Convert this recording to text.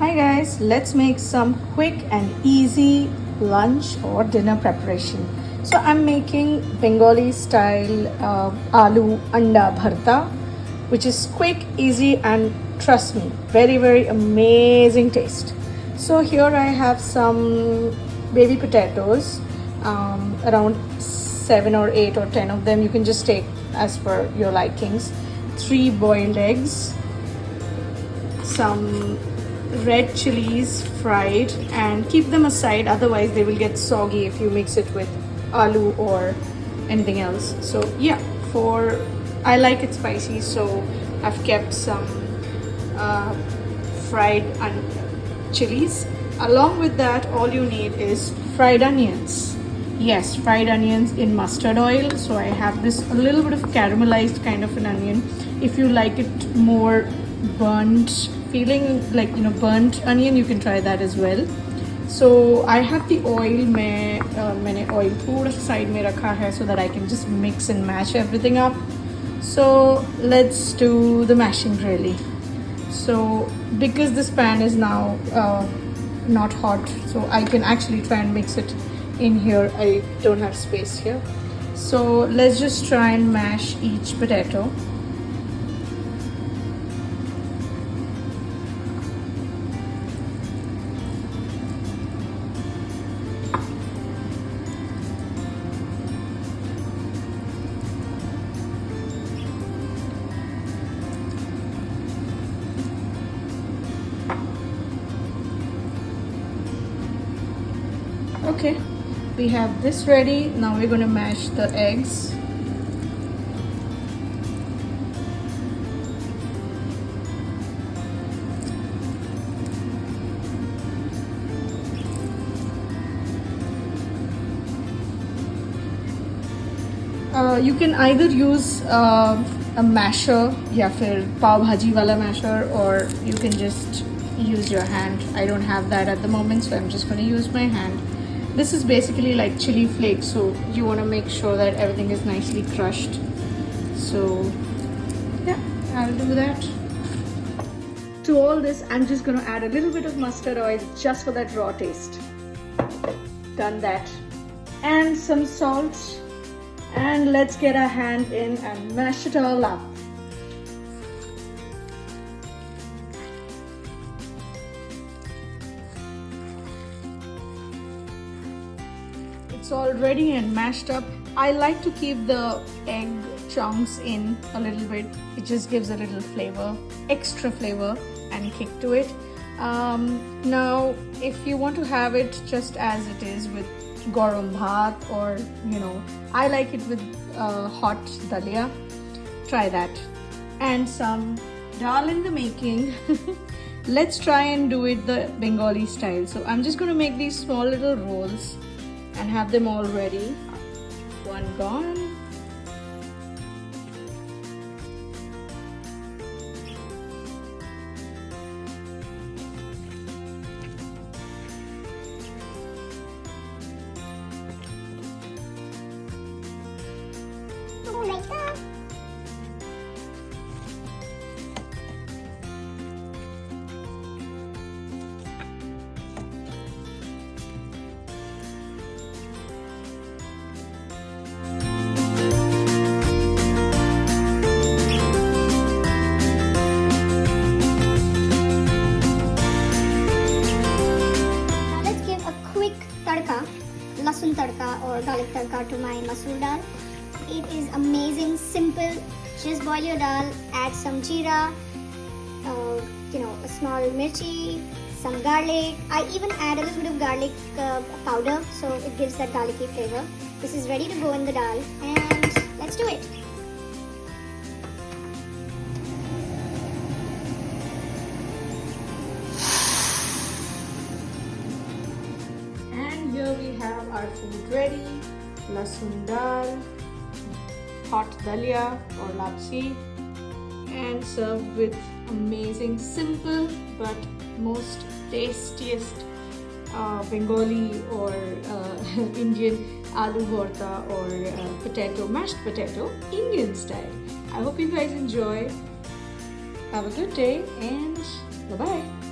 Hi guys, let's make some quick and easy lunch or dinner preparation. So I'm making Bengali style Aloo Anda Bharta, which is quick, easy, and trust me, very amazing taste. So here I have some baby potatoes, around 7 or 8 or 10 of them. You can just take as per your likings. 3 boiled eggs, some red chilies fried, and keep them aside, otherwise they will get soggy if you mix it with aloo or anything else. So yeah, for I like it spicy, so I've kept some fried chilies. Along with that, all you need is fried onions. Yes, fried onions in mustard oil. So I have this a little bit of caramelized kind of an onion. If you like it more burnt feeling, like burnt onion, you can try that as well. So I have the oil. मैंने oil थोड़ा सा side में रखा है so that I can just mix and mash everything up. So let's do the mashing really. So because this pan is now not hot, so I can actually try and mix it in here. I don't have space here. So let's just try and mash each potato. Okay, we have this ready. Now we're going to mash the eggs. You can either use a masher, या फिर पाव भाजी वाला masher, or you can just use your hand. I don't have that at the moment, so I'm just going to use my hand. This is basically like chili flakes, so you want to make sure that everything is nicely crushed. So yeah, I'll do that. To all this, I'm just going to add a little bit of mustard oil just for that raw taste. Done that. And some salt. And let's get our hand in and mash it all up. It's all ready and mashed up. I like to keep the egg chunks in a little bit. It just gives a little flavor, extra flavor and kick to it. Now, if you want to have it just as it is with garam bhat, or I like it with hot dalia, try that. And some dal in the making. Let's try and do it the Bengali style. So I'm just going to make these small little rolls and have them all ready. One gone. Oh my God. Lasun tadka or garlic tadka to my masoor dal. It is amazing, simple. Just boil your dal, add some jeera, a small mirchi, some garlic. I even add a little bit of garlic powder, so it gives that garlicky flavor. This is ready to go in the dal, and let's do it. Here we have our food ready. Lasun dal, hot dalia or lapsi, and served with amazing, simple but most tastiest Bengali or Indian aloo bhorta or mashed potato, Indian style. I hope you guys enjoy. Have a good day and bye-bye.